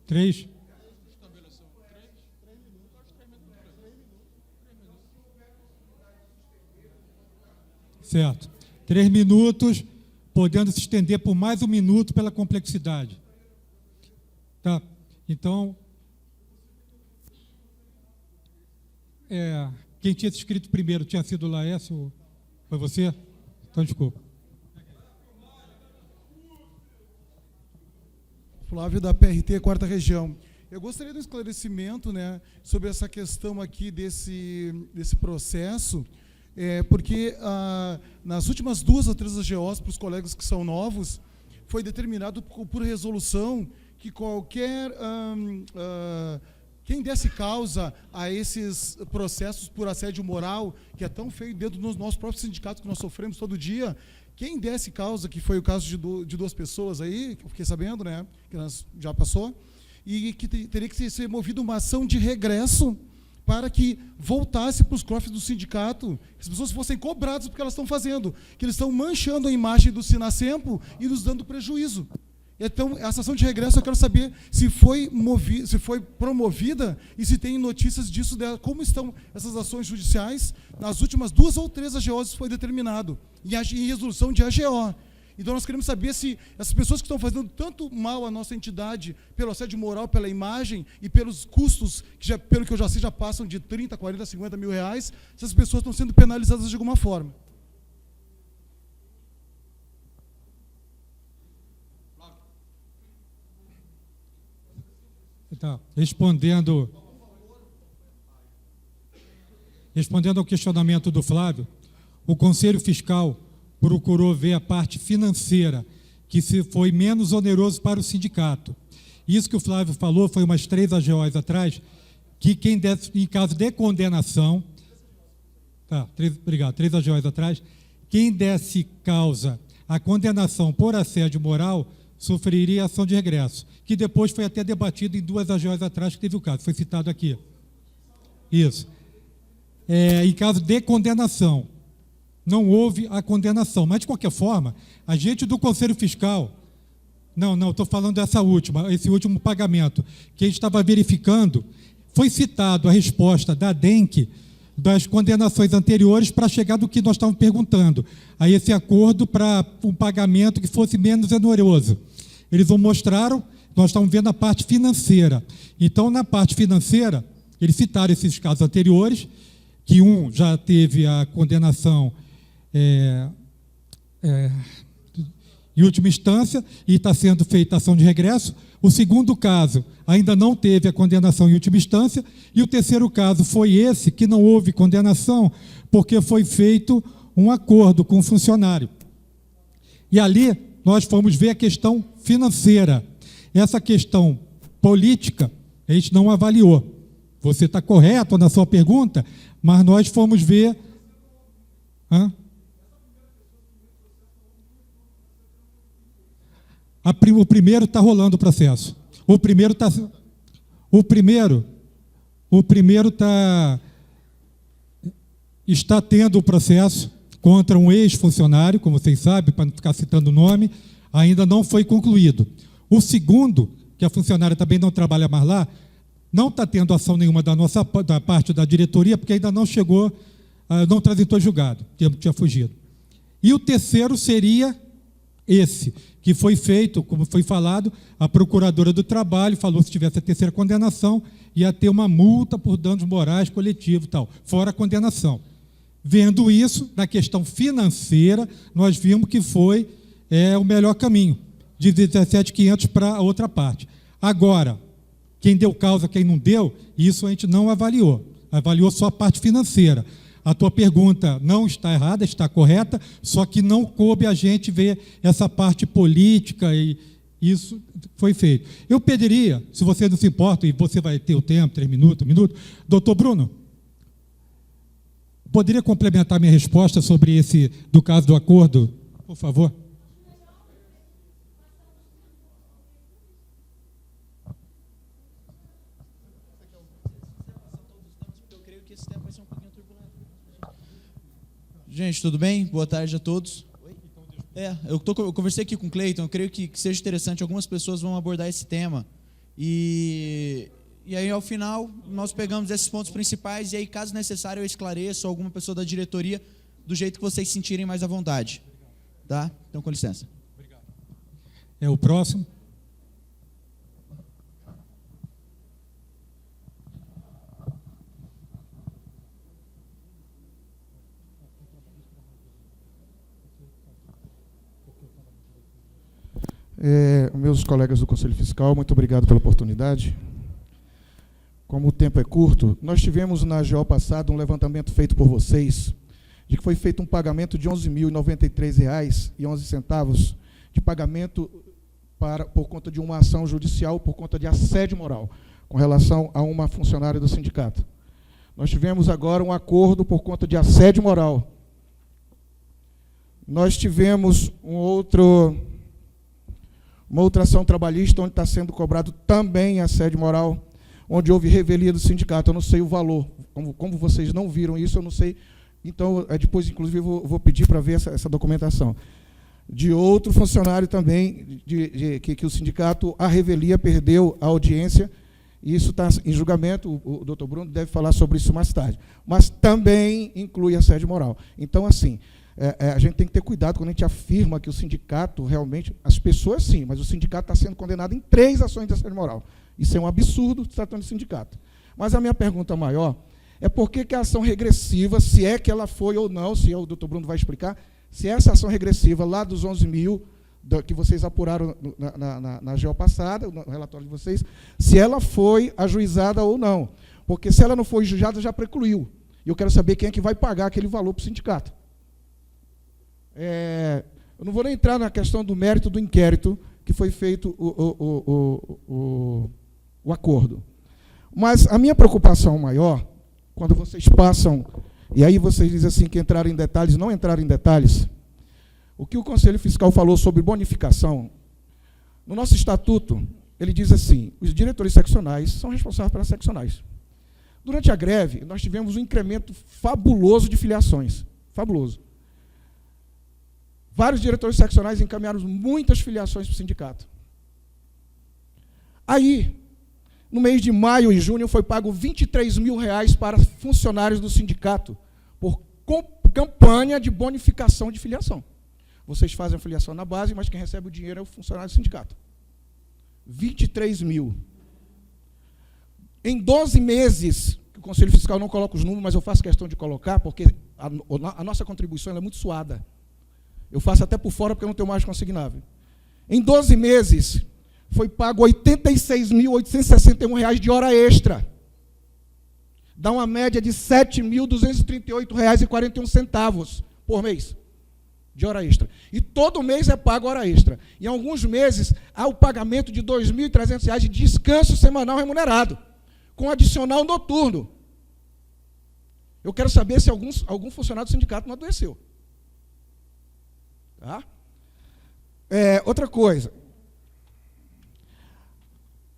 3? Certo. 3 minutos, podendo se estender por mais 1 minuto pela complexidade. Tá. Então, quem tinha se inscrito primeiro tinha sido o Laércio? Foi você? Então, desculpa. Flávio, da PRT, 4ª Região. Eu gostaria de um esclarecimento, né, sobre essa questão aqui desse processo, porque nas últimas 2 ou 3 AGOs, para os colegas que são novos, foi determinado por resolução que qualquer... quem desse causa a esses processos por assédio moral, que é tão feio dentro dos nossos próprios sindicatos que nós sofremos todo dia, quem desse causa, que foi o caso de 2 pessoas aí, que eu fiquei sabendo, né, que nós já passou, e que teria que ser movida uma ação de regresso para que voltasse para os cofres do sindicato, que as pessoas fossem cobradas porque elas estão fazendo, que eles estão manchando a imagem do Sinasempo e nos dando prejuízo. Então, essa ação de regresso, eu quero saber se foi promovida e se tem notícias disso, como estão essas ações judiciais. Nas últimas 2 ou 3 AGOs foi determinado, em resolução de AGO. Então, nós queremos saber se essas pessoas que estão fazendo tanto mal à nossa entidade, pelo assédio moral, pela imagem e pelos custos, que pelo que eu já sei, já passam de 30, 40, 50 mil reais, se essas pessoas estão sendo penalizadas de alguma forma. Tá. Respondendo ao questionamento do Flávio, o Conselho Fiscal procurou ver a parte financeira, que foi menos oneroso para o sindicato. Isso que o Flávio falou foi umas 3 AGOs atrás, que quem desse, em caso de condenação, 3 AGOs atrás, quem desse causa à condenação por assédio moral sofreria ação de regresso, que depois foi até debatido em 2 AGOs atrás, que teve o caso, foi citado aqui. Isso. Em caso de condenação, não houve a condenação, mas de qualquer forma, a gente do Conselho Fiscal, estou falando dessa esse último pagamento, que a gente estava verificando, foi citado a resposta da DENC das condenações anteriores para chegar do que nós estávamos perguntando, a esse acordo para um pagamento que fosse menos oneroso. Eles não mostraram, nós estamos vendo a parte financeira. Então, na parte financeira, eles citaram esses casos anteriores, que um já teve a condenação em última instância e está sendo feita ação de regresso. O segundo caso ainda não teve a condenação em última instância, e o terceiro caso foi esse, que não houve condenação, porque foi feito um acordo com o funcionário. E ali nós fomos ver a questão financeira. Essa questão política, a gente não avaliou. Você está correto na sua pergunta, mas nós fomos ver... O primeiro está rolando o processo. O primeiro está tendo o processo contra um ex-funcionário, como vocês sabem, para não ficar citando o nome, ainda não foi concluído. O segundo, que a funcionária também não trabalha mais lá, não está tendo ação nenhuma da parte da diretoria, porque ainda não chegou, não transitou julgado, tinha fugido. E o terceiro seria esse, que foi feito, como foi falado, a procuradora do trabalho falou que se tivesse a terceira condenação, ia ter uma multa por danos morais coletivos e tal, fora a condenação. Vendo isso, na questão financeira, nós vimos que foi o melhor caminho, de 17.500 para a outra parte. Agora, quem deu causa, quem não deu, isso a gente não avaliou. Avaliou só a parte financeira. A tua pergunta não está errada, está correta, só que não coube a gente ver essa parte política, e isso foi feito. Eu pediria, se você não se importa, e você vai ter o tempo, 3 minutos, 1 minuto, doutor Bruno, poderia complementar minha resposta sobre esse, do caso do acordo, por favor? Gente, tudo bem? Boa tarde a todos. Eu conversei aqui com o Cleiton, eu creio que seja interessante, algumas pessoas vão abordar esse tema, E aí, ao final, nós pegamos esses pontos principais e aí, caso necessário, eu esclareço alguma pessoa da diretoria do jeito que vocês sentirem mais à vontade. Tá? Então, com licença. Obrigado. É o próximo. Meus colegas do Conselho Fiscal, muito obrigado pela oportunidade. Como o tempo é curto, nós tivemos na GO passada um levantamento feito por vocês, de que foi feito um pagamento de R$ 11.093,11 de pagamento por conta de uma ação judicial, por conta de assédio moral, com relação a uma funcionária do sindicato. Nós tivemos agora um acordo por conta de assédio moral. Nós tivemos uma outra ação trabalhista, onde está sendo cobrado também assédio moral, onde houve revelia do sindicato. Eu não sei o valor. Como vocês não viram isso, eu não sei. Então, depois, inclusive, eu vou pedir para ver essa documentação. De outro funcionário também, que o sindicato, a revelia, perdeu a audiência, e isso está em julgamento, o doutor Bruno deve falar sobre isso mais tarde. Mas também inclui assédio moral. Então, assim, a gente tem que ter cuidado quando a gente afirma que o sindicato realmente, as pessoas sim, mas o sindicato está sendo condenado em 3 ações de assédio moral. Isso é um absurdo tratando de sindicato. Mas a minha pergunta maior é por que a ação regressiva, se é que ela foi ou não, se o doutor Bruno vai explicar, se essa ação regressiva lá dos 11 mil, que vocês apuraram na GO passada, no relatório de vocês, se ela foi ajuizada ou não. Porque se ela não foi julgada, já precluiu. E eu quero saber quem é que vai pagar aquele valor para o sindicato. Eu não vou nem entrar na questão do mérito do inquérito que foi feito o acordo. Mas a minha preocupação maior, quando vocês passam, e aí vocês dizem assim que entraram em detalhes, não entraram em detalhes, o que o Conselho Fiscal falou sobre bonificação, no nosso estatuto, ele diz assim, os diretores seccionais são responsáveis pelas seccionais. Durante a greve, nós tivemos um incremento fabuloso de filiações, fabuloso. Vários diretores seccionais encaminharam muitas filiações para o sindicato. Aí, no mês de maio e junho, foi pago R$ 23 mil para funcionários do sindicato, por campanha de bonificação de filiação. Vocês fazem a filiação na base, mas quem recebe o dinheiro é o funcionário do sindicato. 23 mil. Em 12 meses, o Conselho Fiscal não coloca os números, mas eu faço questão de colocar, porque a nossa contribuição é muito suada. Eu faço até por fora, porque eu não tenho mais consignável. Em 12 meses, foi pago R$ 86.861 de hora extra. Dá uma média de R$ 7.238,41 por mês de hora extra. E todo mês é pago hora extra. Em alguns meses, há o pagamento de R$ 2.300 de descanso semanal remunerado, com adicional noturno. Eu quero saber se algum funcionário do sindicato não adoeceu. Tá? Outra coisa.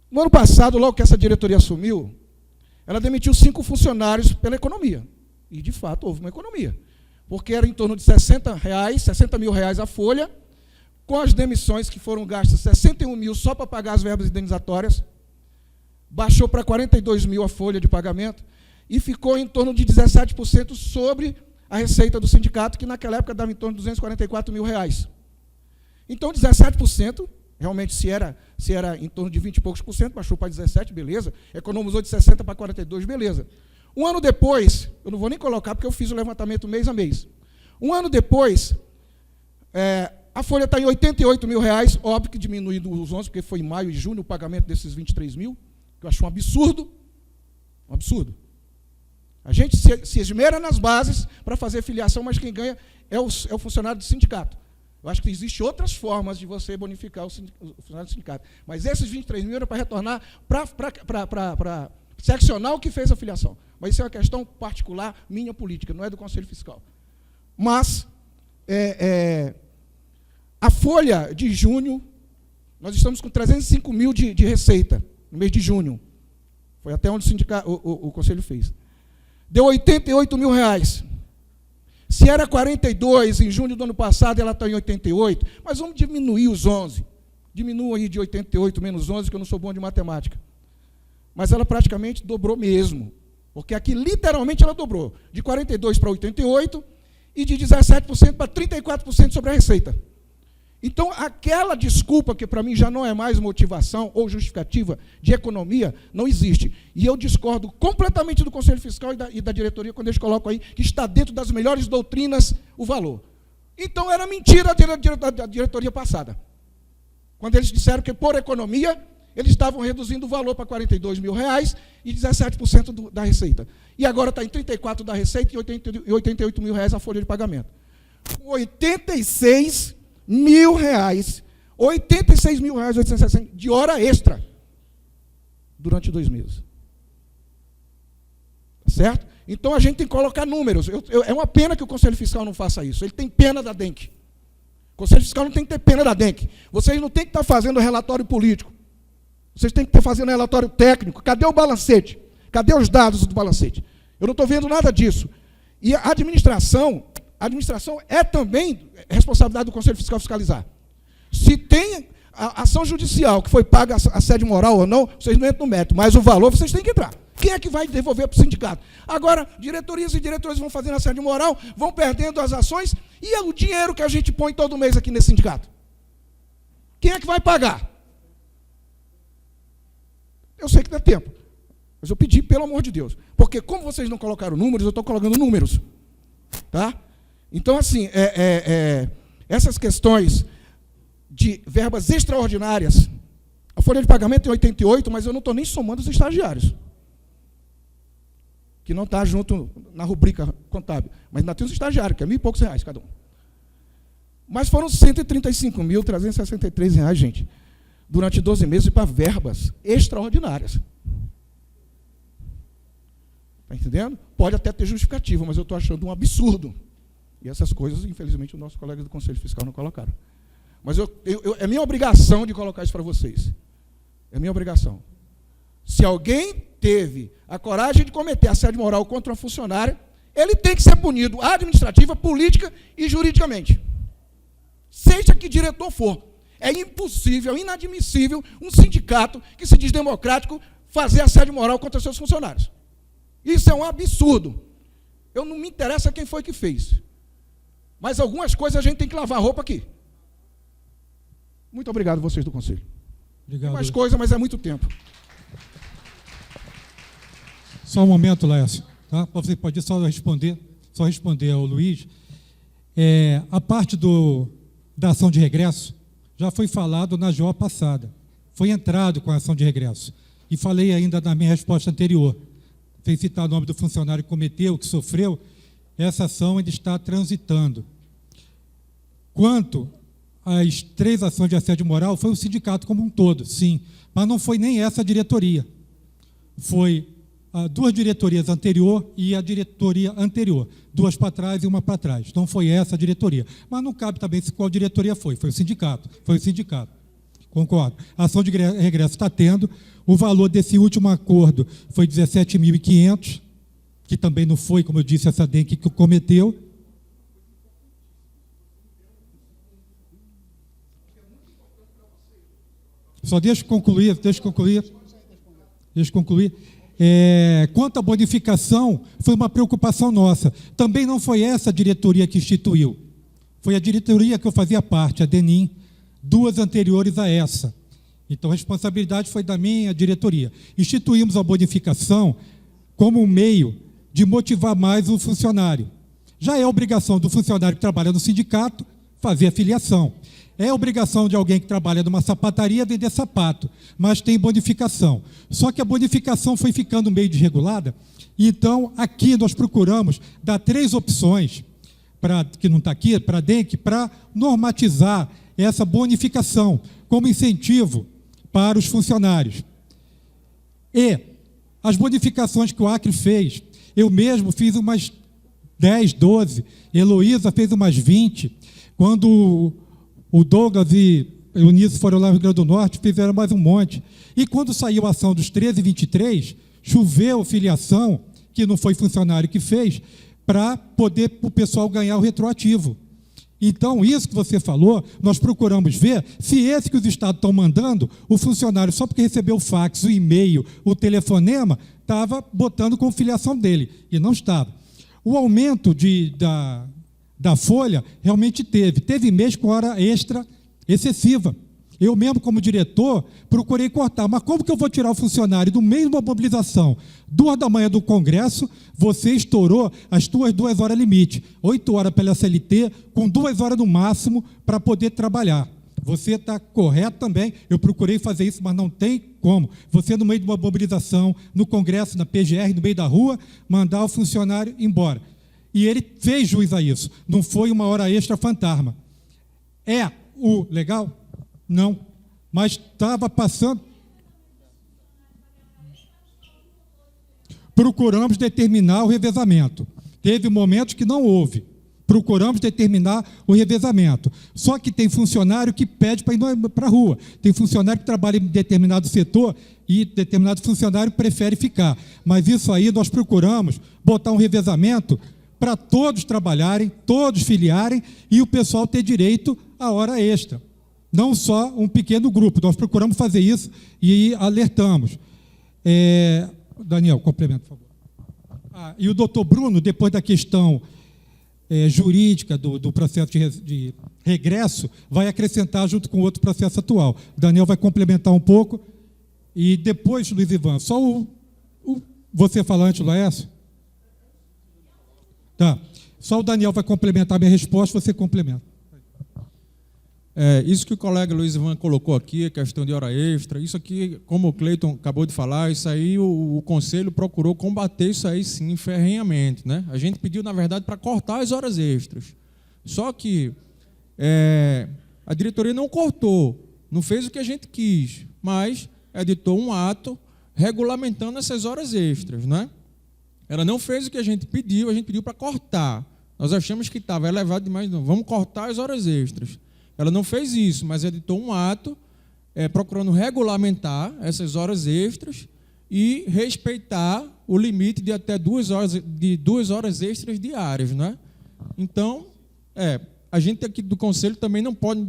No ano passado, logo que essa diretoria assumiu, ela demitiu 5 funcionários pela economia. E, de fato, houve uma economia. Porque era em torno de R$ 60 mil a folha, com as demissões que foram gastas 61 mil só para pagar as verbas indenizatórias, baixou para 42 mil a folha de pagamento, e ficou em torno de 17% sobre a receita do sindicato, que naquela época dava em torno de R$ 244 mil. Então, 17%, realmente, se era em torno de 20 e poucos por cento, baixou para 17%, beleza. Economizou de 60 para 42, beleza. Um ano depois, eu não vou nem colocar, porque eu fiz o levantamento mês a mês. Um ano depois, a folha está em R$ 88 mil, óbvio que diminuindo os 11, porque foi em maio e junho o pagamento desses 23 mil, que eu acho um absurdo. Um absurdo. A gente se esmera nas bases para fazer filiação, mas quem ganha é o funcionário do sindicato. Eu acho que existem outras formas de você bonificar o funcionário do sindicato. Mas esses 23 mil era para retornar para seccional que fez a filiação. Mas isso é uma questão particular, minha política, não é do Conselho Fiscal. Mas, a folha de junho, nós estamos com 305 mil de receita, no mês de junho. Foi até onde o Conselho fez. Deu R$ 88 mil. Se era 42 em junho do ano passado, ela está em 88, mas vamos diminuir os 11. Diminua aí de 88 menos 11, que eu não sou bom de matemática. Mas ela praticamente dobrou mesmo. Porque aqui, literalmente, ela dobrou. De 42% para 88% e de 17% para 34% sobre a receita. Então, aquela desculpa, que para mim já não é mais motivação ou justificativa de economia, não existe. E eu discordo completamente do Conselho Fiscal e da diretoria, quando eles colocam aí que está dentro das melhores doutrinas o valor. Então, era mentira da diretoria passada. Quando eles disseram que, por economia, eles estavam reduzindo o valor para R$42 mil e 17% da receita. E agora está em 34% da receita e R$88 mil a folha de pagamento. R$86 mil, 86.860 de hora extra durante 2 meses. Certo? Então a gente tem que colocar números. É uma pena que o Conselho Fiscal não faça isso. Ele tem pena da DENC. O Conselho Fiscal não tem que ter pena da DENC. Vocês não têm que estar fazendo relatório político. Vocês têm que estar fazendo relatório técnico. Cadê o balancete? Cadê os dados do balancete? Eu não estou vendo nada disso. E a administração é também responsabilidade do Conselho Fiscal fiscalizar. Se tem a ação judicial que foi paga assédio moral ou não, vocês não entram no mérito, mas o valor vocês têm que entrar. Quem é que vai devolver para o sindicato? Agora, diretorias e diretores vão fazendo assédio moral, vão perdendo as ações, e é o dinheiro que a gente põe todo mês aqui nesse sindicato. Quem é que vai pagar? Eu sei que dá tempo, mas eu pedi, pelo amor de Deus, porque como vocês não colocaram números, eu estou colocando números. Tá? Então, assim, essas questões de verbas extraordinárias, a folha de pagamento tem 88, mas eu não estou nem somando os estagiários, que não está junto na rubrica contábil, mas ainda tem os estagiários, que é R$1.000 e poucos cada um. Mas foram R$135.363, gente, durante 12 meses para verbas extraordinárias. Está entendendo? Pode até ter justificativa, mas eu estou achando um absurdo. E essas coisas, infelizmente, os nossos colegas do Conselho Fiscal não colocaram. Mas é minha obrigação de colocar isso para vocês. É minha obrigação. Se alguém teve a coragem de cometer assédio moral contra uma funcionária, ele tem que ser punido administrativa, política e juridicamente. Seja que diretor for. É impossível, inadmissível um sindicato que se diz democrático fazer assédio moral contra seus funcionários. Isso é um absurdo. Eu não me interessa quem foi que fez. Mas algumas coisas a gente tem que lavar a roupa aqui. Muito obrigado, vocês do Conselho. Obrigado. Tem mais coisa, mas é muito tempo. Só um momento, Lécio. Tá? Você pode só responder ao Luiz. A parte da ação de regresso já foi falado na JO passada. Foi entrado com a ação de regresso. E falei ainda na minha resposta anterior. Sem citar o nome do funcionário que cometeu, que sofreu, essa ação ainda está transitando. Quanto às 3 ações de assédio moral, foi o sindicato como um todo, sim. Mas não foi nem essa diretoria. Foi 2 diretorias anterior e a diretoria anterior. 2 para trás e 1 para trás. Então foi essa a diretoria. Mas não cabe também qual diretoria foi. Foi o sindicato. Concordo. A ação de regresso está tendo. O valor desse último acordo foi 17.500, que também não foi, como eu disse, essa DENC que cometeu. Só deixa eu concluir. Quanto à bonificação, foi uma preocupação nossa. Também não foi essa a diretoria que instituiu. Foi a diretoria que eu fazia parte, a DENIM, 2 anteriores a essa. Então, a responsabilidade foi da minha diretoria. Instituímos a bonificação como um meio de motivar mais o funcionário. Já é obrigação do funcionário que trabalha no sindicato fazer a filiação. É obrigação de alguém que trabalha numa sapataria vender sapato, mas tem bonificação. Só que a bonificação foi ficando meio desregulada, então aqui nós procuramos dar 3 opções, que não está aqui, para a DENC, para normatizar essa bonificação como incentivo para os funcionários. E as bonificações que o Acre fez, eu mesmo fiz umas 10, 12, Heloísa fez umas 20, quando o Douglas e o Eunice foram lá no Rio Grande do Norte, fizeram mais um monte. E quando saiu a ação dos 13 e 23, choveu filiação, que não foi funcionário que fez, para poder o pessoal ganhar o retroativo. Então, isso que você falou, nós procuramos ver se esse que os estados estão mandando, o funcionário, só porque recebeu o fax, o e-mail, o telefonema, estava botando com filiação dele, e não estava. O aumento da folha realmente teve mês com hora extra excessiva. Eu mesmo, como diretor, procurei cortar. Mas como que eu vou tirar o funcionário do meio de uma mobilização? 2 da manhã do Congresso, você estourou as tuas 2 horas limite. 8 horas pela CLT, com 2 horas no máximo para poder trabalhar. Você está correto também. Eu procurei fazer isso, mas não tem como. Você, no meio de uma mobilização, no Congresso, na PGR, no meio da rua, mandar o funcionário embora. E ele fez jus a isso. Não foi uma hora extra fantasma. É o legal? Não, mas estava passando. Procuramos determinar o revezamento. Teve momentos que não houve. Procuramos determinar o revezamento. Só que tem funcionário que pede para ir para a rua. Tem funcionário que trabalha em determinado setor e determinado funcionário prefere ficar. Mas isso aí nós procuramos botar um revezamento para todos trabalharem, todos filiarem e o pessoal ter direito à hora extra. Não só um pequeno grupo, nós procuramos fazer isso e alertamos. Daniel, complementa, por favor. E o doutor Bruno, depois da questão jurídica do processo de regresso, vai acrescentar junto com o outro processo atual. O Daniel vai complementar um pouco e depois, Luiz Ivan, só você falar antes, Laércio? Tá. Só o Daniel vai complementar a minha resposta, você complementa. Isso que o colega Luiz Ivan colocou aqui, a questão de hora extra, isso aqui, como o Cleiton acabou de falar, isso aí o Conselho procurou combater isso aí sim, ferrenhamente, né? A gente pediu, na verdade, para cortar as horas extras. Só que a diretoria não cortou, não fez o que a gente quis, mas editou um ato regulamentando essas horas extras, né? Ela não fez o que a gente pediu para cortar. Nós achamos que estava elevado demais, não, vamos cortar as horas extras. Ela não fez isso, mas editou um ato procurando regulamentar essas horas extras e respeitar o limite de até 2 horas extras diárias, né? Então, a gente aqui do Conselho também não pode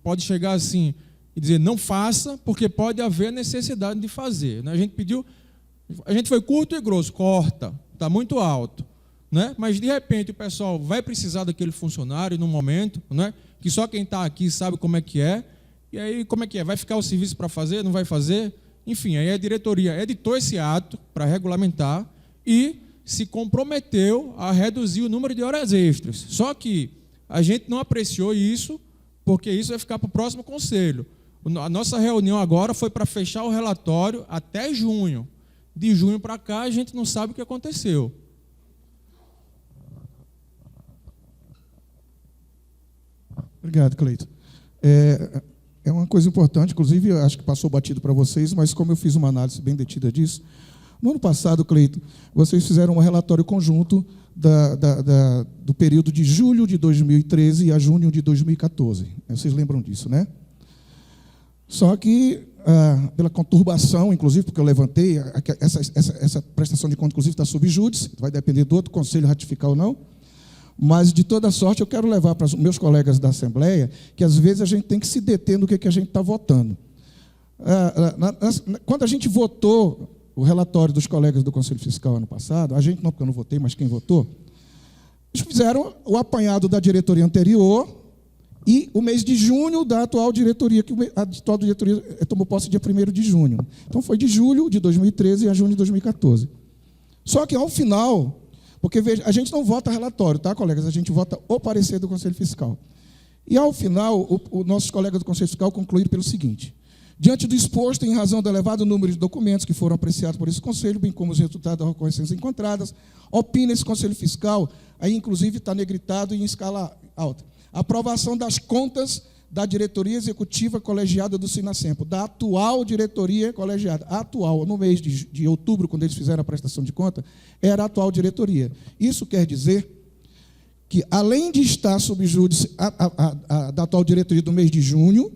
pode chegar assim e dizer não faça, porque pode haver necessidade de fazer, né? A gente foi curto e grosso, corta, está muito alto, né? Mas de repente o pessoal vai precisar daquele funcionário num momento, né? Que só quem está aqui sabe como é que é, e aí como é que é? Vai ficar o serviço para fazer, não vai fazer? Enfim, aí a diretoria editou esse ato para regulamentar e se comprometeu a reduzir o número de horas extras. Só que a gente não apreciou isso, porque isso vai ficar para o próximo conselho. A nossa reunião agora foi para fechar o relatório até junho. De junho para cá a gente não sabe o que aconteceu. Obrigado, Cleiton. É uma coisa importante, inclusive, acho que passou batido para vocês, mas como eu fiz uma análise bem detida disso, no ano passado, Cleiton, vocês fizeram um relatório conjunto do período de julho de 2013 a junho de 2014. Vocês lembram disso, né? Só que, pela conturbação, inclusive, porque eu levantei, essa prestação de conta, inclusive, está sob júdice, vai depender do outro conselho ratificar ou não. Mas, de toda sorte, eu quero levar para os meus colegas da Assembleia que, às vezes, a gente tem que se deter no que a gente está votando. Quando a gente votou o relatório dos colegas do Conselho Fiscal ano passado, a gente não, porque eu não votei, mas quem votou, eles fizeram o apanhado da diretoria anterior e o mês de junho da atual diretoria, que a atual diretoria tomou posse dia 1º de junho. Então, foi de julho de 2013 a junho de 2014. Só que, ao final... Porque, veja, a gente não vota relatório, tá, colegas? A gente vota o parecer do Conselho Fiscal. E, ao final, os nossos colegas do Conselho Fiscal concluíram pelo seguinte: diante do exposto, em razão do elevado número de documentos que foram apreciados por esse Conselho, bem como os resultados das ocorrências encontradas, opina esse Conselho Fiscal, aí, inclusive, está negritado em escala alta, a aprovação das contas da diretoria executiva colegiada do Sinasempo, da atual diretoria colegiada. A atual, no mês de outubro, quando eles fizeram a prestação de conta, era a atual diretoria. Isso quer dizer que, além de estar sob júdice da atual diretoria do mês de junho,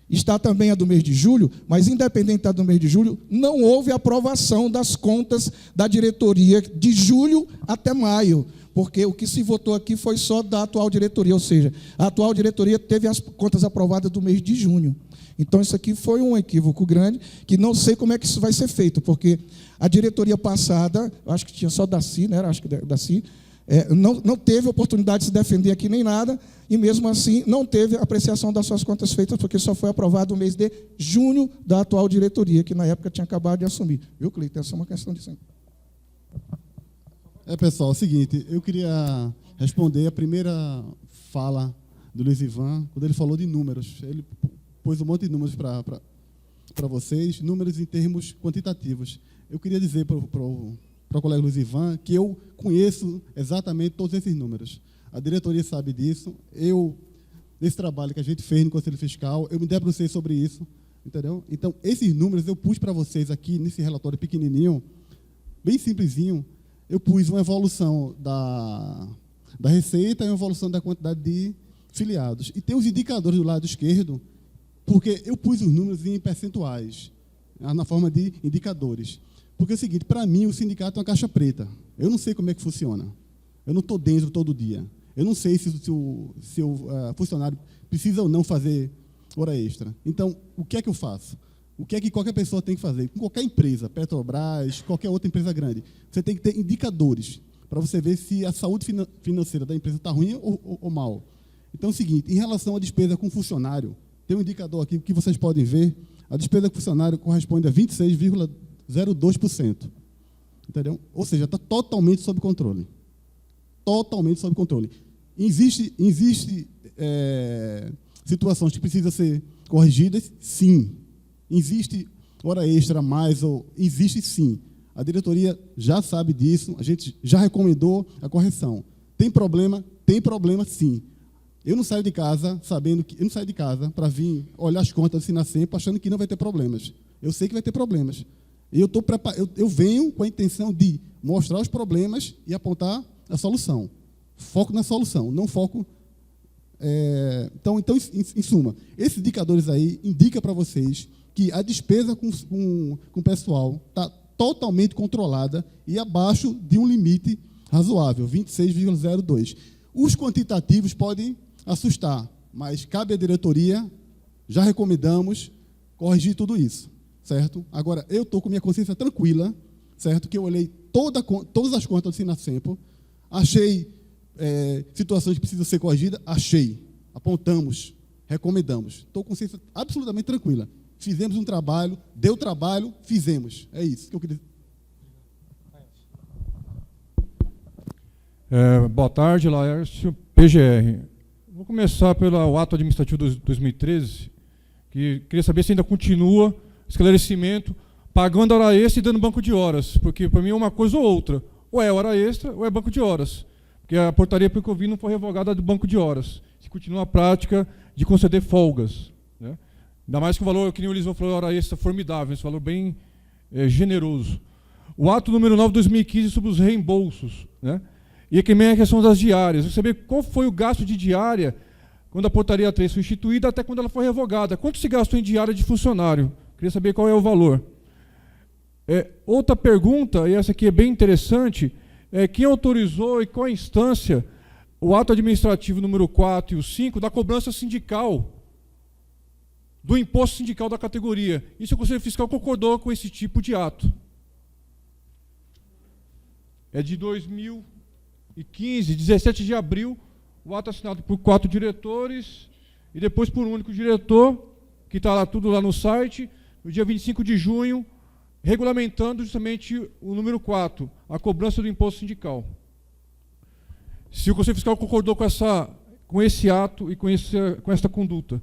Está também a do mês de julho, mas independente da do mês de julho, não houve aprovação das contas da diretoria de julho até maio, porque o que se votou aqui foi só da atual diretoria, ou seja, a atual diretoria teve as contas aprovadas do mês de junho. Então, isso aqui foi um equívoco grande, que não sei como é que isso vai ser feito, porque a diretoria passada, acho que tinha só Daci, né? Acho que Daci, não teve oportunidade de se defender aqui nem nada, e mesmo assim não teve apreciação das suas contas feitas, porque só foi aprovado no mês de junho da atual diretoria, que na época tinha acabado de assumir. Viu, Cleiton? Essa é uma questão disso aí. Pessoal, é o seguinte, eu queria responder a primeira fala do Luiz Ivan, quando ele falou de números. Ele pôs um monte de números para vocês, números em termos quantitativos. Eu queria dizer para o colega Luiz Ivan que eu conheço exatamente todos esses números. A diretoria sabe disso. Nesse trabalho que a gente fez no Conselho Fiscal, eu me debrucei sobre isso, entendeu? Então, esses números eu pus para vocês aqui, nesse relatório pequenininho, bem simplesinho. Eu pus uma evolução da receita e uma evolução da quantidade de filiados. E tem os indicadores do lado esquerdo, porque eu pus os números em percentuais, na forma de indicadores. Porque é o seguinte, para mim, o sindicato é uma caixa preta. Eu não sei como é que funciona. Eu não estou dentro todo dia. Eu não sei se o funcionário precisa ou não fazer hora extra. Então, o que é que eu faço? O que é que qualquer pessoa tem que fazer? Com qualquer empresa, Petrobras, qualquer outra empresa grande, você tem que ter indicadores para você ver se a saúde financeira da empresa está ruim ou mal. Então, é o seguinte, em relação à despesa com funcionário, tem um indicador aqui que vocês podem ver, a despesa com funcionário corresponde a 26,02%. Entendeu? Ou seja, está totalmente sob controle. Totalmente sob controle. Existe situações que precisam ser corrigidas? Sim. Existe hora extra a mais? Existe sim. A diretoria já sabe disso, a gente já recomendou a correção. Tem problema? Tem problema sim. Eu não saio de casa sabendo que. Eu não saio de casa para vir olhar as contas do Sinacemp achando que não vai ter problemas. Eu sei que vai ter problemas. E eu venho com a intenção de mostrar os problemas e apontar a solução. Foco na solução, não foco. Então, em suma, esses indicadores aí indicam para vocês que a despesa com o pessoal está totalmente controlada e abaixo de um limite razoável, 26,02. Os quantitativos podem assustar, mas cabe à diretoria, já recomendamos, corrigir tudo isso, certo? Agora, eu estou com minha consciência tranquila, certo? Que eu olhei todas as contas do Sinacemp, achei situações que precisam ser corrigidas, achei, apontamos, recomendamos. Estou com consciência absolutamente tranquila. Fizemos um trabalho, deu trabalho, fizemos. É isso que eu queria dizer. Boa tarde, Laércio, PGR. Vou começar pelo ato administrativo de 2013, que queria saber se ainda continua esclarecimento, pagando hora extra e dando banco de horas, porque para mim é uma coisa ou outra. Ou é hora extra ou é banco de horas. Porque a portaria, pelo que eu vi, não foi revogada do banco de horas. Se continua a prática de conceder folgas, né? Ainda mais que o valor, que nem o Elisão falou, hora extra formidável, esse valor bem generoso. O ato número 9 de 2015 sobre os reembolsos, né? E também a questão das diárias. Eu queria saber qual foi o gasto de diária quando a portaria 3 foi instituída até quando ela foi revogada. Quanto se gastou em diária de funcionário? Queria saber qual é o valor. Outra pergunta, e essa aqui é bem interessante, quem autorizou e qual a instância o ato administrativo número 4 e o 5 da cobrança sindical, do imposto sindical da categoria? E se o Conselho Fiscal concordou com esse tipo de ato? É de 2015, 17 de abril, o ato assinado por 4 diretores e depois por um único diretor, que está lá tudo lá no site, no dia 25 de junho, regulamentando justamente o número 4, a cobrança do imposto sindical. Se o Conselho Fiscal concordou com esse ato e com essa conduta.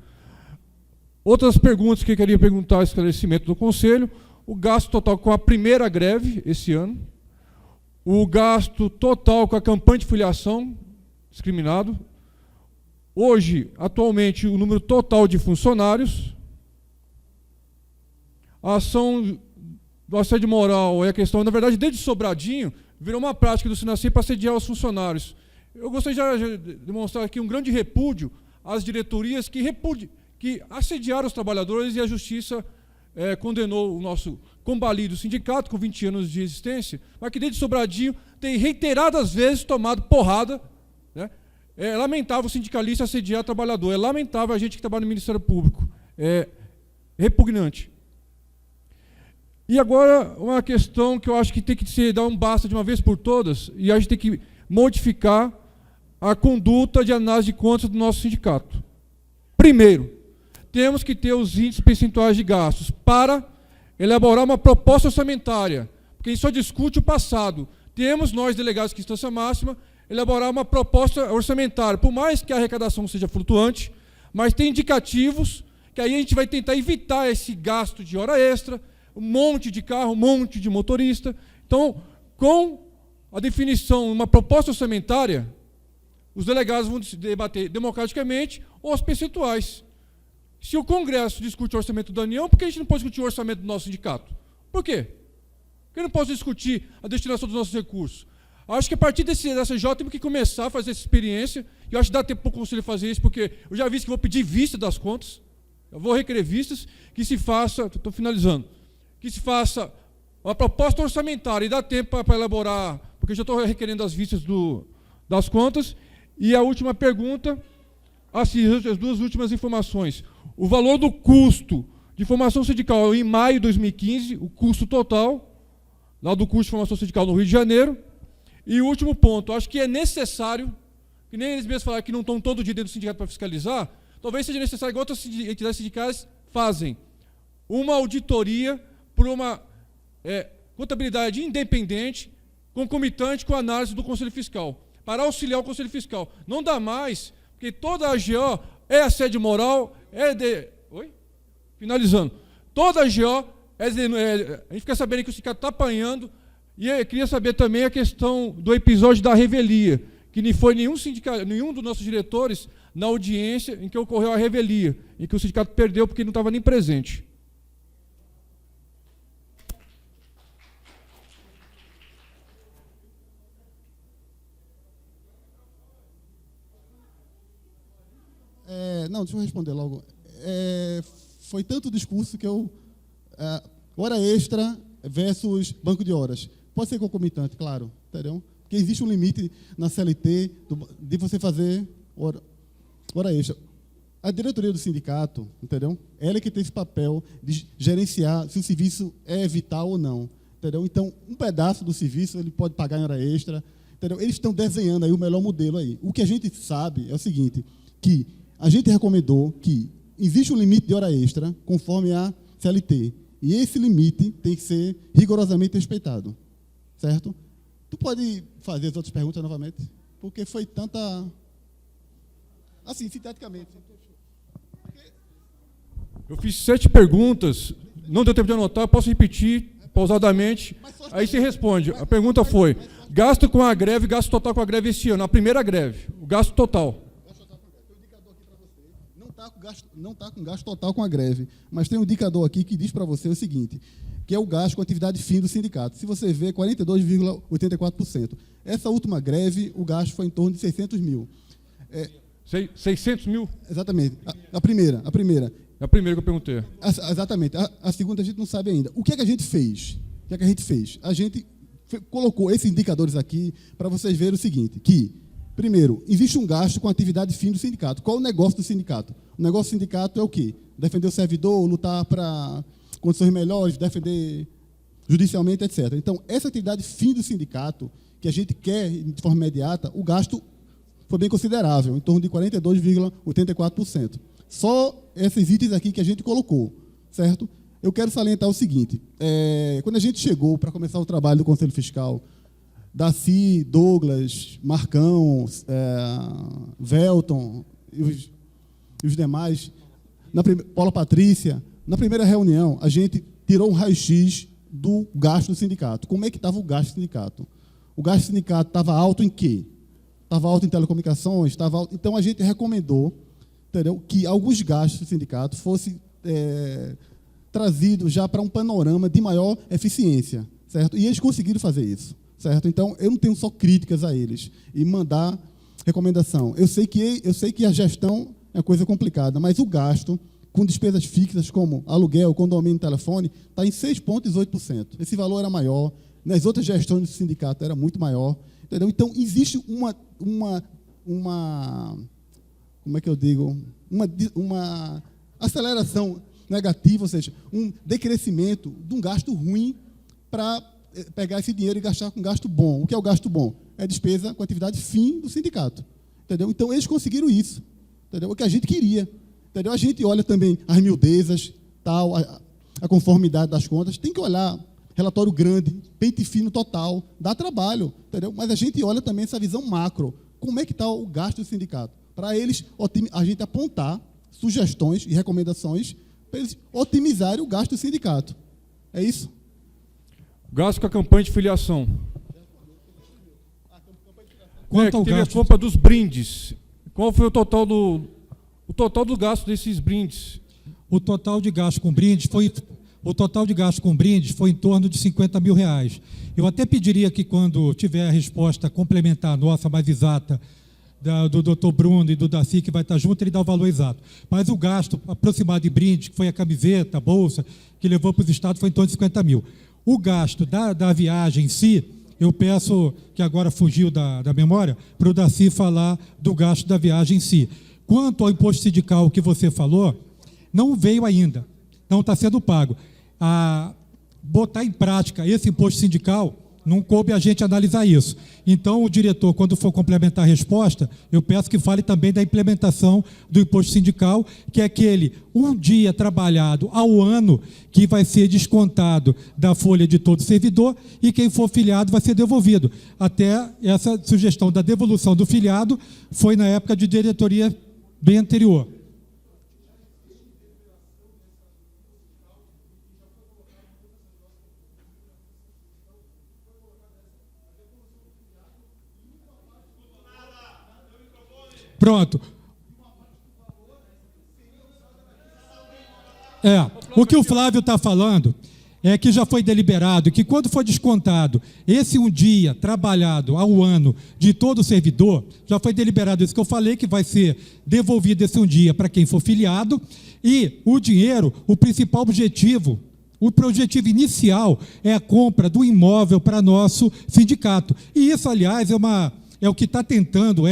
Outras perguntas que eu queria perguntar, esclarecimento do Conselho: o gasto total com a primeira greve esse ano, o gasto total com a campanha de filiação discriminado, hoje, atualmente, o número total de funcionários, a ação do assédio moral é a questão, na verdade, desde Sobradinho, virou uma prática do Sinacemp para assediar os funcionários. Eu gostaria de demonstrar aqui um grande repúdio às diretorias que que assediaram os trabalhadores e a justiça condenou o nosso combalido sindicato, com 20 anos de existência, mas que desde Sobradinho tem reiteradas vezes tomado porrada, né? É lamentável o sindicalista assediar trabalhador, é lamentável a gente que trabalha no Ministério Público, é repugnante. E agora, uma questão que eu acho que tem que se dar um basta de uma vez por todas, e a gente tem que modificar a conduta de análise de contas do nosso sindicato. Primeiro, temos que ter os índices percentuais de gastos para elaborar uma proposta orçamentária, porque a gente só discute o passado. Temos, nós, delegados de instância máxima, elaborar uma proposta orçamentária, por mais que a arrecadação seja flutuante, mas tem indicativos que aí a gente vai tentar evitar esse gasto de hora extra, um monte de carro, um monte de motorista. Então, com a definição de uma proposta orçamentária, os delegados vão debater democraticamente os percentuais. Se o Congresso discute o orçamento da União, por que a gente não pode discutir o orçamento do nosso sindicato? Por quê? Por que não posso discutir a destinação dos nossos recursos? Acho que a partir dessa J temos que começar a fazer essa experiência, e eu acho que dá tempo para o Conselho fazer isso, porque eu já vi que vou pedir vista das contas, eu vou requerer vistas, que se faça, estou finalizando, que se faça uma proposta orçamentária, e dá tempo para elaborar, porque eu já estou requerendo as vistas das contas. E a última pergunta, as duas últimas informações. O valor do custo de formação sindical em maio de 2015, o custo total, lá do custo de formação sindical no Rio de Janeiro. E o último ponto, acho que é necessário, que nem eles mesmos falaram que não estão todo dia dentro do sindicato para fiscalizar, talvez seja necessário, igual outras entidades sindicais fazem, uma auditoria por uma contabilidade independente, concomitante com a análise do Conselho Fiscal, para auxiliar o Conselho Fiscal. Não dá mais, porque toda a AGO é assédio moral, Finalizando. Toda a AGO, a gente fica sabendo que o sindicato está apanhando, e eu queria saber também a questão do episódio da revelia, que nem foi nenhum dos nossos diretores na audiência em que ocorreu a revelia, em que o sindicato perdeu porque não estava nem presente. Não, deixa eu responder logo. Foi tanto discurso que hora extra versus banco de horas. Pode ser concomitante, claro, entendeu? Porque existe um limite na CLT de você fazer hora extra. A diretoria do sindicato, entendeu? Ela é que tem esse papel de gerenciar se o serviço é vital ou não, entendeu? Então, um pedaço do serviço ele pode pagar em hora extra, entendeu? Eles estão desenhando aí o melhor modelo aí. O que a gente sabe é o seguinte, que a gente recomendou que existe um limite de hora extra conforme a CLT. E esse limite tem que ser rigorosamente respeitado. Certo? Tu pode fazer as outras perguntas novamente? Porque foi tanta... Assim, sinteticamente. Eu fiz 7 perguntas, não deu tempo de anotar, posso repetir pausadamente, aí você responde. A pergunta foi, gasto com a greve, gasto total com a greve este ano, a primeira greve, o gasto total. Não está com gasto total com a greve, mas tem um indicador aqui que diz para você o seguinte, que é o gasto com atividade fim do sindicato. Se você vê, 42,84%. Essa última greve, o gasto foi em torno de 600 mil. 600 mil? Exatamente. A primeira. É a primeira que eu perguntei. Exatamente. A segunda a gente não sabe ainda. O que é que a gente fez? A gente colocou esses indicadores aqui para vocês verem o seguinte, que, primeiro, existe um gasto com atividade fim do sindicato. Qual é o negócio do sindicato? O negócio do sindicato é o quê? Defender o servidor, lutar para condições melhores, defender judicialmente, etc. Então, essa atividade fim do sindicato, que a gente quer de forma imediata, o gasto foi bem considerável, em torno de 42,84%. Só esses itens aqui que a gente colocou, certo? Eu quero salientar o seguinte, quando a gente chegou para começar o trabalho do Conselho Fiscal, Daci, Douglas, Marcão, Velton e os demais, Paula Patrícia, na primeira reunião, a gente tirou um raio-x do gasto do sindicato. Como é que estava o gasto do sindicato? O gasto do sindicato estava alto em quê? Estava alto em telecomunicações, estava alto... Então, a gente recomendou, entendeu, que alguns gastos do sindicato fossem trazidos já para um panorama de maior eficiência, certo? E eles conseguiram fazer isso, certo? Então, eu não tenho só críticas a eles e mandar recomendação. Eu sei que a gestão é uma coisa complicada, mas o gasto com despesas fixas como aluguel, condomínio, telefone, está em 6,18%. Esse valor era maior, nas outras gestões do sindicato era muito maior. Entendeu? Então, existe uma como é que eu digo, uma aceleração negativa, ou seja, um decrescimento de um gasto ruim para pegar esse dinheiro e gastar com gasto bom. O que é o gasto bom? É despesa com atividade fim do sindicato. Entendeu? Então, eles conseguiram isso. Entendeu? O que a gente queria. Entendeu? A gente olha também as miudezas, tal, a conformidade das contas, tem que olhar relatório grande, pente fino total, dá trabalho, entendeu? Mas a gente olha também essa visão macro, como é que está o gasto do sindicato, para eles, a gente apontar sugestões e recomendações para eles otimizarem o gasto do sindicato. É isso? Gasto com a campanha de filiação. Quanto ao teve gasto... a compra dos brindes. Qual foi o total do gasto desses brindes? O total de gasto com brindes foi em torno de R$50 mil. Eu até pediria que, quando tiver a resposta complementar nossa, mais exata, do Dr. Bruno e do Daci, que vai estar junto, ele dá o valor exato. Mas o gasto aproximado de brinde, que foi a camiseta, a bolsa, que levou para os estados, foi em torno de R$50 mil. O gasto da viagem em si, eu peço, que agora fugiu da memória, para o Daci falar do gasto da viagem em si. Quanto ao imposto sindical que você falou, não veio ainda, não está sendo pago. Botar em prática esse imposto sindical, não coube a gente analisar isso. Então, o diretor, quando for complementar a resposta, eu peço que fale também da implementação do imposto sindical, que é aquele um dia trabalhado ao ano que vai ser descontado da folha de todo servidor e quem for filiado vai ser devolvido. Até essa sugestão da devolução do filiado foi na época de diretoria bem anterior. Pronto. O que o Flávio está falando é que já foi deliberado que, quando for descontado esse um dia trabalhado ao ano de todo servidor, já foi deliberado isso que eu falei, que vai ser devolvido esse um dia para quem for filiado, e o dinheiro, o principal objetivo, o objetivo inicial é a compra do imóvel para nosso sindicato. E isso, aliás, é o que está tentando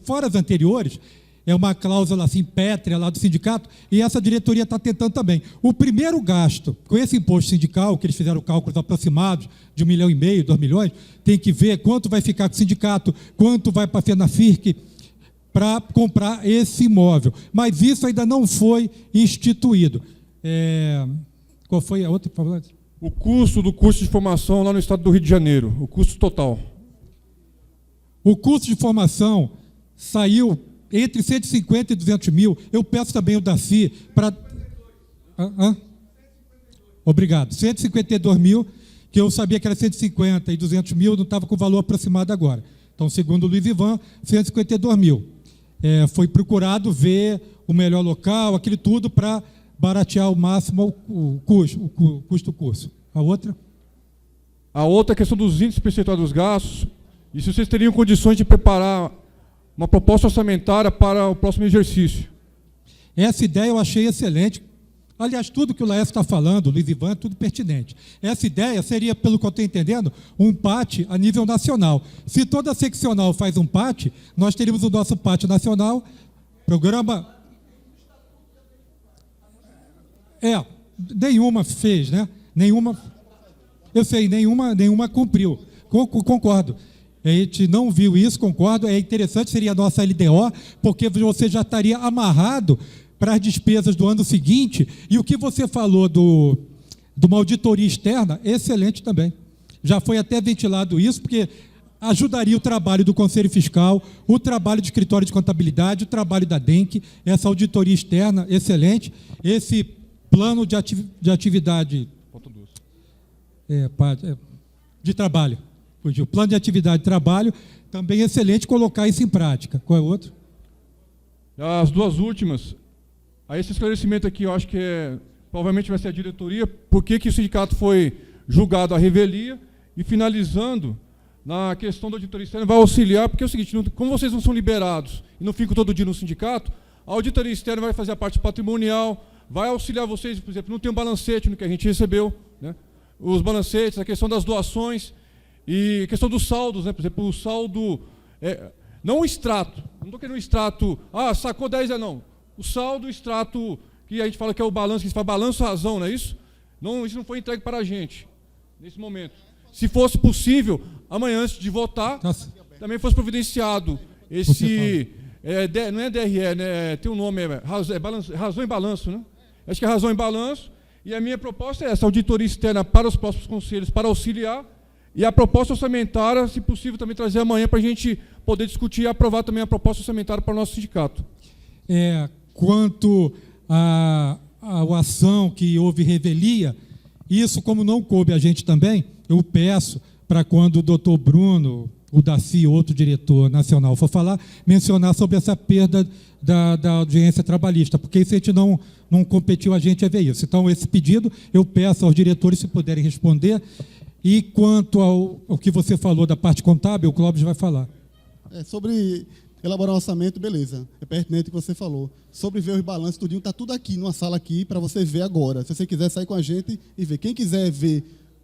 fora as anteriores, é uma cláusula assim pétrea lá do sindicato, e essa diretoria está tentando também. O primeiro gasto com esse imposto sindical, que eles fizeram cálculos aproximados de 1,5 milhão, 2 milhões, tem que ver quanto vai ficar com o sindicato, quanto vai para a FENAFIRC para comprar esse imóvel. Mas isso ainda não foi instituído. Qual foi a outra, por favor? O custo do curso de formação lá no estado do Rio de Janeiro, o custo total. O custo de formação saiu entre 150 e 200 mil. Eu peço também o Daci para... Obrigado. 152 mil, que eu sabia que era 150 e 200 mil, não estava com o valor aproximado agora. Então, segundo o Luiz Ivan, 152 mil. Foi procurado ver o melhor local, aquilo tudo, para baratear ao máximo o custo do curso. A outra? A outra é a questão dos índices percentuais dos gastos. E se vocês teriam condições de preparar uma proposta orçamentária para o próximo exercício? Essa ideia eu achei excelente. Aliás, tudo que o Laércio está falando, o Luiz Ivan, é tudo pertinente. Essa ideia seria, pelo que eu estou entendendo, um PAT a nível nacional. Se toda seccional faz um PAT, nós teríamos o nosso PAT nacional, programa... Nenhuma fez, né? Nenhuma... Eu sei, nenhuma cumpriu. Concordo. A gente não viu isso, concordo. É interessante, seria a nossa LDO, porque você já estaria amarrado para as despesas do ano seguinte. E o que você falou de uma auditoria externa, excelente também. Já foi até ventilado isso, porque ajudaria o trabalho do Conselho Fiscal, o trabalho do Escritório de Contabilidade, o trabalho da DENC, essa auditoria externa, excelente. Esse plano de atividade... de trabalho. O plano de atividade de trabalho, também é excelente colocar isso em prática. Qual é o outro? As duas últimas. A esse esclarecimento aqui, eu acho que provavelmente vai ser a diretoria, por que o sindicato foi julgado à revelia, e finalizando, na questão da auditoria externa, vai auxiliar, porque é o seguinte, como vocês não são liberados e não ficam todo dia no sindicato, A auditoria externa vai fazer a parte patrimonial, vai auxiliar vocês, por exemplo, não tem um balancete no que a gente recebeu, né? Os balancetes, a questão das doações e a questão dos saldos, né? Por exemplo, o saldo, não o extrato, não estou querendo um extrato, sacou 10, não. O saldo, o extrato, que a gente fala que é o balanço, que se fala balanço-razão, não é isso? Não, isso não foi entregue para a gente, nesse momento. Se fosse possível, amanhã, antes de votar, também fosse providenciado esse... não é DRE, né? Tem um nome, razão em balanço, né? Acho que é razão em balanço. E a minha proposta é essa, auditoria externa para os próximos conselhos, para auxiliar, e a proposta orçamentária, se possível, também trazer amanhã para a gente poder discutir e aprovar também a proposta orçamentária para o nosso sindicato. Quanto à ação que houve revelia, isso, como não coube a gente também, eu peço para quando o doutor Bruno, o Daci, outro diretor nacional, for falar, mencionar sobre essa perda da audiência trabalhista, porque isso a gente não competiu a gente a ver isso. Então, esse pedido eu peço aos diretores se puderem responder. E quanto ao que você falou da parte contábil, o Clóvis vai falar. Sobre elaborar um orçamento, beleza. É pertinente o que você falou. Sobre ver os balanços, tudinho, está tudo aqui, numa sala aqui, para você ver agora. Se você quiser sair com a gente e ver. Quem quiser ver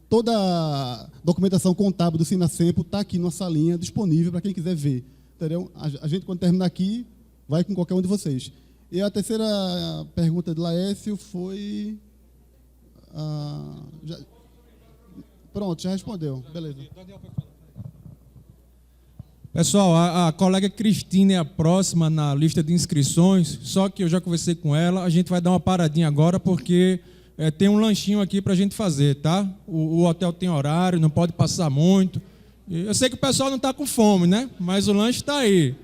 toda a documentação contábil do Sinasempo, está aqui numa salinha disponível para quem quiser ver. Entendeu? A gente, quando terminar aqui, vai com qualquer um de vocês. E a terceira pergunta de Laércio foi... Pronto, já respondeu. Beleza. Pessoal, a colega Cristina é a próxima na lista de inscrições, só que eu já conversei com ela, a gente vai dar uma paradinha agora, porque tem um lanchinho aqui para a gente fazer, tá? O hotel tem horário, não pode passar muito. Eu sei que o pessoal não está com fome, né? Mas o lanche está aí.